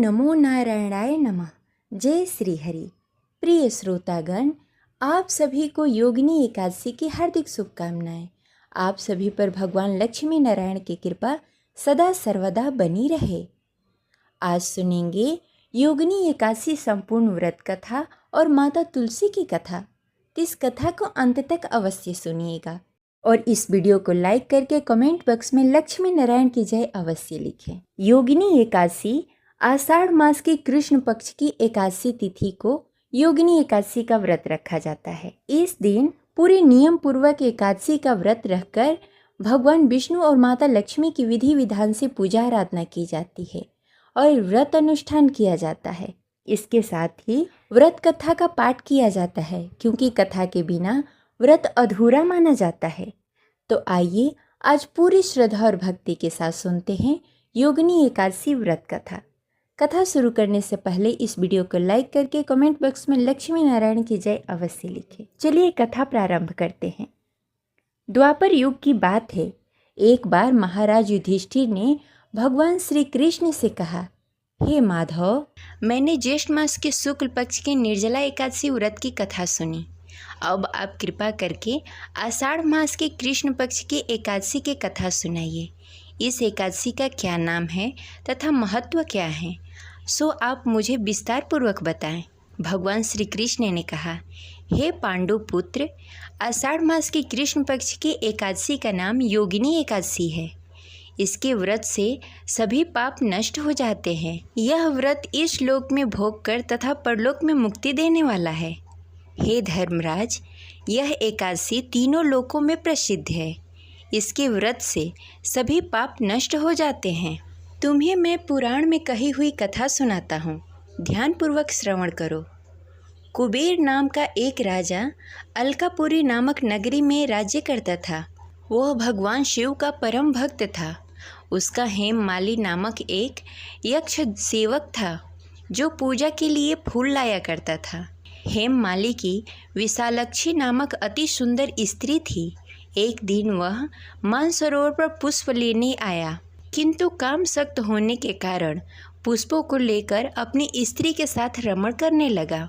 नमो नारायणाय नमः। जय श्री हरि। प्रिय श्रोतागण, आप सभी को योगिनी एकादशी की हार्दिक शुभकामनाएं। आप सभी पर भगवान लक्ष्मी नारायण की कृपा सदा सर्वदा बनी रहे। आज सुनेंगे योगिनी एकादशी संपूर्ण व्रत कथा और माता तुलसी की कथा। इस कथा को अंत तक अवश्य सुनिएगा और इस वीडियो को लाइक करके कमेंट बॉक्स में लक्ष्मी नारायण की जय अवश्य लिखें। योगिनी एकादशी आषाढ़ मास की कृष्ण पक्ष की एकादशी तिथि को योगिनी एकादशी का व्रत रखा जाता है। इस दिन पूरे नियम पूर्वक एकादशी का व्रत रखकर भगवान विष्णु और माता लक्ष्मी की विधि विधान से पूजा आराधना की जाती है और व्रत अनुष्ठान किया जाता है। इसके साथ ही व्रत कथा का पाठ किया जाता है, क्योंकि कथा के बिना व्रत अधूरा माना जाता है। तो आइए आज पूरी श्रद्धा और भक्ति के साथ सुनते हैं योगिनी एकादशी व्रत कथा। कथा शुरू करने से पहले इस वीडियो को लाइक करके कमेंट बॉक्स में लक्ष्मी नारायण की जय अवश्य लिखें। चलिए कथा प्रारंभ करते हैं। द्वापर युग की बात है। एक बार महाराज युधिष्ठिर ने भगवान श्री कृष्ण से कहा, हे माधव, मैंने ज्येष्ठ मास के शुक्ल पक्ष के निर्जला एकादशी व्रत की कथा सुनी। अब आप कृपा करके आषाढ़ मास के कृष्ण पक्ष की एकादशी की कथा सुनाइए। इस एकादशी का क्या नाम है तथा महत्व क्या है, सो आप मुझे विस्तार पूर्वक बताएं। भगवान श्री कृष्ण ने कहा, हे पांडु पुत्र, आषाढ़ मास की कृष्ण पक्ष की एकादशी का नाम योगिनी एकादशी है। इसके व्रत से सभी पाप नष्ट हो जाते हैं। यह व्रत इस लोक में भोग कर तथा परलोक में मुक्ति देने वाला है। हे धर्मराज, यह एकादशी तीनों लोकों में प्रसिद्ध है। इसके व्रत से सभी पाप नष्ट हो जाते हैं। तुम्हें मैं पुराण में कही हुई कथा सुनाता हूँ, ध्यानपूर्वक श्रवण करो। कुबेर नाम का एक राजा अलकापुरी नामक नगरी में राज्य करता था। वह भगवान शिव का परम भक्त था। उसका हेममाली नामक एक यक्ष सेवक था, जो पूजा के लिए फूल लाया करता था। हेममाली की विशालक्षी नामक अति सुंदर स्त्री थी। एक दिन वह मानसरोवर पर पुष्प लेने आया, किंतु काम सख्त होने के कारण पुष्पों को लेकर अपनी स्त्री के साथ रमण करने लगा।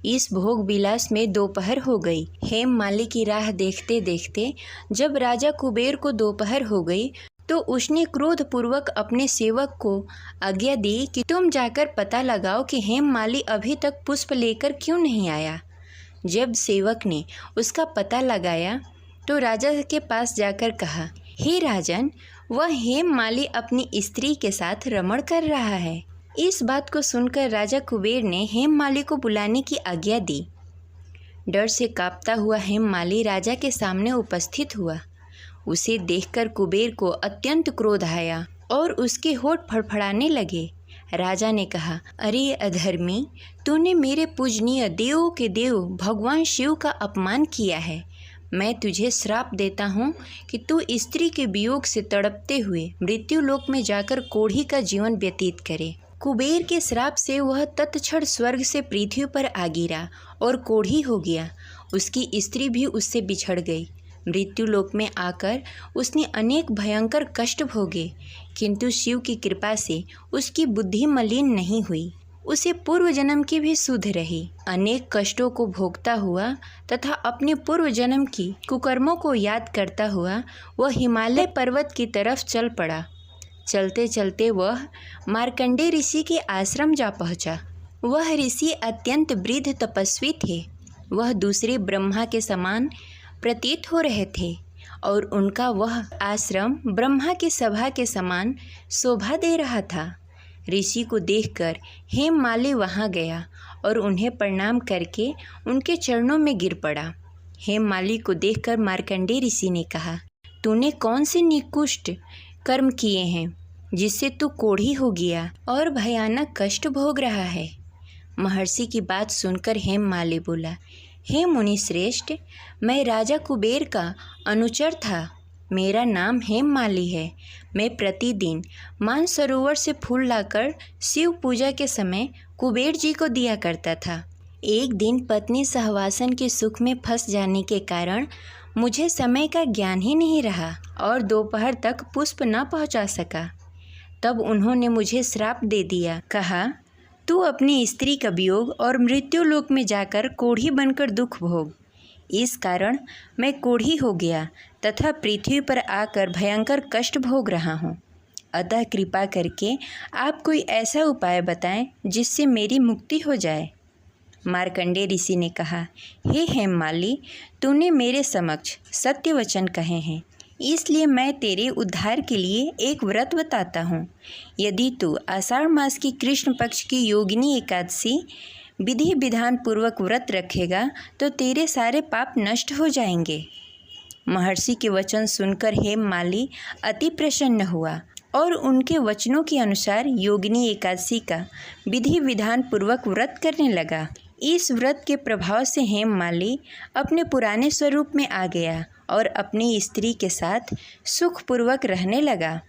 इस भोग विलास में दोपहर हो गई। हेममाली की राह देखते देखते जब राजा कुबेर को दोपहर हो गई, तो उसने क्रोधपूर्वक अपने सेवक को आज्ञा दी कि तुम जाकर पता लगाओ कि हेममाली अभी तक पुष्प लेकर क्यों नहीं आया। जब सेवक ने उसका पता लगाया तो राजा के पास जाकर कहा, हे राजन, वह हेममाली अपनी स्त्री के साथ रमण कर रहा है। इस बात को सुनकर राजा कुबेर ने हेममाली को बुलाने की आज्ञा दी। डर से कांपता हुआ हेममाली राजा के सामने उपस्थित हुआ। उसे देखकर कुबेर को अत्यंत क्रोध आया और उसके होठ फड़फड़ाने लगे। राजा ने कहा, अरे अधर्मी, तूने मेरे पूजनीय देवों के देव भगवान शिव का अपमान किया है। मैं तुझे श्राप देता हूँ कि तू स्त्री के वियोग से तड़पते हुए मृत्यु लोक में जाकर कोढ़ी का जीवन व्यतीत करे। कुबेर के श्राप से वह तत्क्षण स्वर्ग से पृथ्वी पर आ गिरा और कोढ़ी हो गया। उसकी स्त्री भी उससे बिछड़ गई। मृत्यु लोक में आकर उसने अनेक भयंकर कष्ट भोगे, किंतु शिव की कृपा से उसकी बुद्धि मलिन नहीं हुई। उसे पूर्व जन्म की भी सुध रही। अनेक कष्टों को भोगता हुआ तथा अपने पूर्व जन्म की कुकर्मों को याद करता हुआ वह हिमालय पर्वत की तरफ चल पड़ा। चलते चलते वह मार्कंडेय ऋषि के आश्रम जा पहुंचा। वह ऋषि अत्यंत वृद्ध तपस्वी थे। वह दूसरे ब्रह्मा के समान प्रतीत हो रहे थे और उनका वह आश्रम ब्रह्मा की सभा के समान शोभा दे रहा था। ऋषि को देखकर हेममाली वहाँ गया और उन्हें प्रणाम करके उनके चरणों में गिर पड़ा। हेममाली को देखकर मार्कंडेय ऋषि ने कहा, तूने कौन से निकृष्ट कर्म किए हैं जिससे तू कोढ़ी हो गया और भयानक कष्ट भोग रहा है। महर्षि की बात सुनकर हेममाली बोला, हे मुनि श्रेष्ठ, मैं राजा कुबेर का अनुचर था। मेरा नाम हेममाली है। मैं प्रतिदिन मानसरोवर से फूल लाकर शिव पूजा के समय कुबेर जी को दिया करता था। एक दिन पत्नी सहवासन के सुख में फंस जाने के कारण मुझे समय का ज्ञान ही नहीं रहा और दोपहर तक पुष्प न पहुंचा सका। तब उन्होंने मुझे श्राप दे दिया। कहा, तू अपनी स्त्री का वियोग और मृत्युलोक में जाकर कोढ़ी बनकर दुख भोग। इस कारण मैं कोढ़ी हो गया तथा पृथ्वी पर आकर भयंकर कष्ट भोग रहा हूँ। अतः कृपा करके आप कोई ऐसा उपाय बताएं जिससे मेरी मुक्ति हो जाए। मार्कंडेय ऋषि ने कहा, हे हेममाली, तूने मेरे समक्ष सत्य वचन कहे हैं, इसलिए मैं तेरे उद्धार के लिए एक व्रत बताता हूँ। यदि तू आषाढ़ मास की कृष्ण पक्ष की योगिनी एकादशी विधि विधान पूर्वक व्रत रखेगा तो तेरे सारे पाप नष्ट हो जाएंगे। महर्षि के वचन सुनकर हेममाली अति प्रसन्न हुआ और उनके वचनों के अनुसार योगिनी एकादशी का विधि विधान पूर्वक व्रत करने लगा। इस व्रत के प्रभाव से हेममाली अपने पुराने स्वरूप में आ गया और अपनी स्त्री के साथ सुखपूर्वक रहने लगा।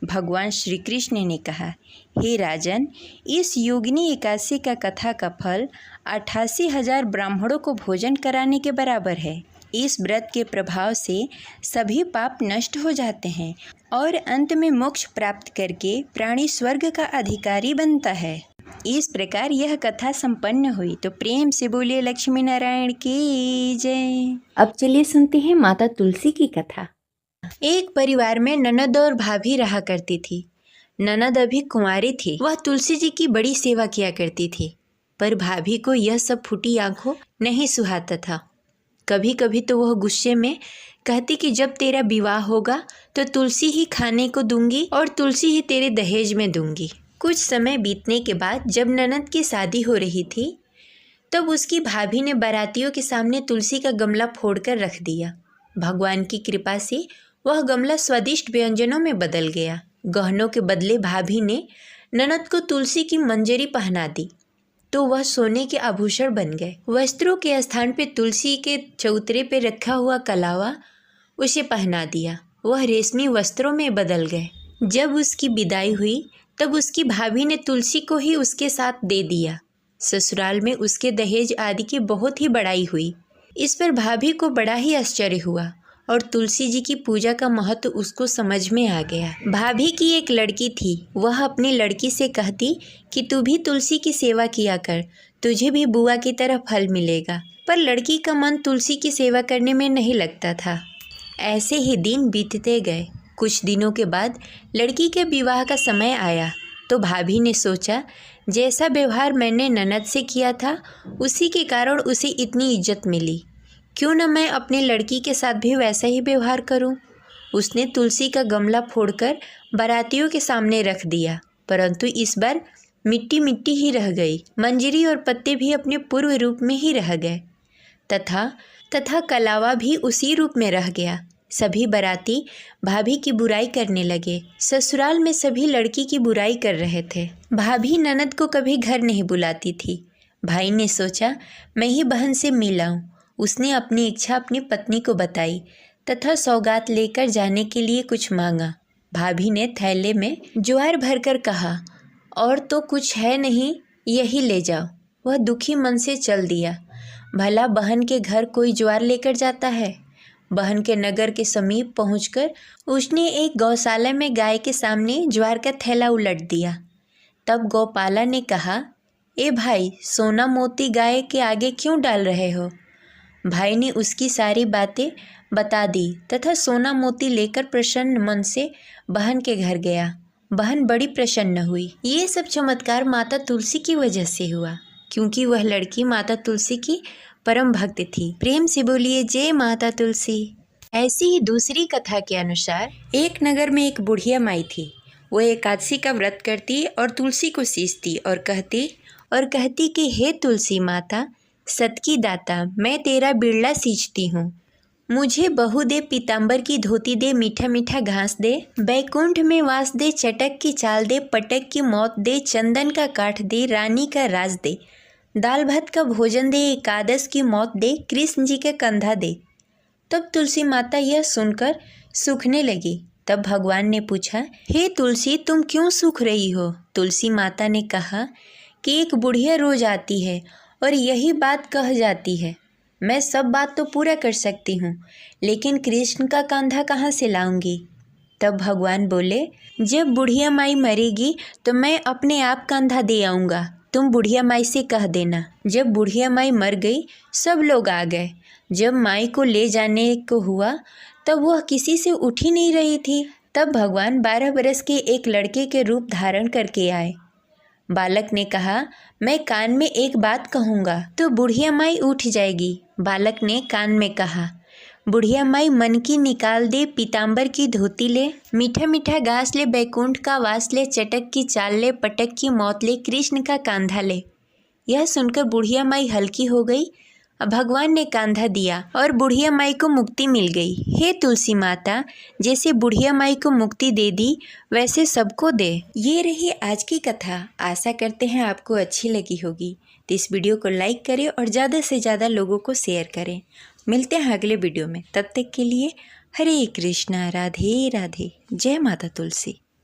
भगवान श्री कृष्ण ने कहा, हे राजन, इस योगिनी एकादशी का कथा का फल 88,000 ब्राह्मणों को भोजन कराने के बराबर है। इस व्रत के प्रभाव से सभी पाप नष्ट हो जाते हैं और अंत में मोक्ष प्राप्त करके प्राणी स्वर्ग का अधिकारी बनता है। इस प्रकार यह कथा संपन्न हुई। तो प्रेम से बोलिए लक्ष्मी नारायण की जय। अब चलिए सुनते हैं माता तुलसी की कथा। एक परिवार में ननद और भाभी रहा करती थी। ननद अभी कुंवारी थी। वह तुलसी जी की बड़ी सेवा किया करती थी, पर भाभी को यह सब फूटी आंखों नहीं सुहाता था। कभी कभी तो वह गुस्से में कहती कि जब तेरा विवाह होगा तो तुलसी ही खाने को दूंगी और तुलसी ही तेरे दहेज में दूंगी। कुछ समय बीतने के बाद जब ननद की शादी हो रही थी तब उसकी भाभी ने बारातियों के सामने तुलसी का गमला फोड़कर रख दिया। भगवान की कृपा से वह गमला स्वादिष्ट व्यंजनों में बदल गया। गहनों के बदले भाभी ने ननद को तुलसी की मंजरी पहना दी तो वह सोने के आभूषण बन गए। वस्त्रों के स्थान पे तुलसी के चौतरे पे रखा हुआ कलावा उसे पहना दिया। वह रेशमी वस्त्रों में बदल गए। जब उसकी विदाई हुई तब उसकी भाभी ने तुलसी को ही उसके साथ दे दिया। ससुराल में उसके दहेज आदि की बहुत ही बड़ाई हुई। इस पर भाभी को बड़ा ही आश्चर्य हुआ और तुलसी जी की पूजा का महत्व उसको समझ में आ गया। भाभी की एक लड़की थी। वह अपनी लड़की से कहती कि तू भी तुलसी की सेवा किया कर, तुझे भी बुआ की तरह फल मिलेगा। पर लड़की का मन तुलसी की सेवा करने में नहीं लगता था। ऐसे ही दिन बीतते गए। कुछ दिनों के बाद लड़की के विवाह का समय आया तो भाभी ने सोचा, जैसा व्यवहार मैंने ननद से किया था उसी के कारण उसे इतनी इज्जत मिली, क्यों न मैं अपनी लड़की के साथ भी वैसा ही व्यवहार करूं। उसने तुलसी का गमला फोड़कर बारातियों के सामने रख दिया, परंतु इस बार मिट्टी मिट्टी ही रह गई। मंजरी और पत्ते भी अपने पूर्व रूप में ही रह गए तथा कलावा भी उसी रूप में रह गया। सभी बाराती भाभी की बुराई करने लगे। ससुराल में सभी लड़की की बुराई कर रहे थे। भाभी ननद को कभी घर नहीं बुलाती थी। भाई ने सोचा मैं ही बहन से मिलाऊं। उसने अपनी इच्छा अपनी पत्नी को बताई तथा सौगात लेकर जाने के लिए कुछ मांगा। भाभी ने थैले में ज्वार भरकर कहा, और तो कुछ है नहीं, यही ले जाओ। वह दुखी मन से चल दिया। भला बहन के घर कोई ज्वार लेकर जाता है। बहन के नगर के समीप पहुंचकर उसने एक गौशाला में गाय के सामने ज्वार का थैला उलट दिया। तब गौपाला ने कहा, ए भाई, सोना मोती गाय के आगे क्यों डाल रहे हो। भाई ने उसकी सारी बातें बता दी तथा सोना मोती लेकर प्रसन्न मन से बहन के घर गया। बहन बड़ी प्रसन्न हुई। ये सब चमत्कार माता तुलसी की वजह से हुआ, क्योंकि वह लड़की माता तुलसी की परम भक्त थी। प्रेम से बोलिए जय माता तुलसी। ऐसी ही दूसरी कथा के अनुसार एक नगर में एक बुढ़िया माई थी। वो एकादशी का व्रत करती और तुलसी को सींचती और कहती कि हे तुलसी माता, सत की दाता, मैं तेरा बिरला सींचती हूँ। मुझे बहू दे, पीताम्बर की धोती दे, मीठा मीठा घास दे, बैकुंठ में वास दे, चटक की चाल दे, पटक की मौत दे, चंदन का काठ दे, रानी का राज दे, दाल भात का भोजन दे, एकादश की मौत दे, कृष्ण जी के कंधा दे। तब तुलसी माता यह सुनकर सूखने लगी। तब भगवान ने पूछा, हे तुलसी, तुम क्यों सूख रही हो। तुलसी माता ने कहा कि एक बुढ़िया रोज आती है और यही बात कह जाती है। मैं सब बात तो पूरा कर सकती हूँ, लेकिन कृष्ण का कंधा कहाँ से लाऊंगी। तब भगवान बोले, जब बुढ़िया माई मरेगी तो मैं अपने आप कंधा दे आऊँगा, तुम बुढ़िया माई से कह देना। जब बुढ़िया माई मर गई सब लोग आ गए। जब माई को ले जाने को हुआ तब वह किसी से उठ ही नहीं रही थी। तब भगवान 12 बरस के एक लड़के के रूप धारण करके आए। बालक ने कहा, मैं कान में एक बात कहूँगा तो बुढ़िया माई उठ जाएगी। बालक ने कान में कहा, बुढ़िया माई मन की निकाल दे, पीताम्बर की धोती ले, मीठा मीठा घास ले, बैकुंठ का वास ले, चटक की चाल ले, पटक की मौत ले, कृष्ण का कांधा ले। यह सुनकर बुढ़िया माई हल्की हो गई। भगवान ने कांधा दिया और बुढ़िया माई को मुक्ति मिल गई। हे तुलसी माता, जैसे बुढ़िया माई को मुक्ति दे दी वैसे सबको दे। ये रही आज की कथा। आशा करते हैं आपको अच्छी लगी होगी। तो इस वीडियो को लाइक करें और ज़्यादा से ज़्यादा लोगों को शेयर करें। मिलते हैं अगले वीडियो में, तब तक के लिए हरे कृष्णा, राधे राधे, जय माता तुलसी।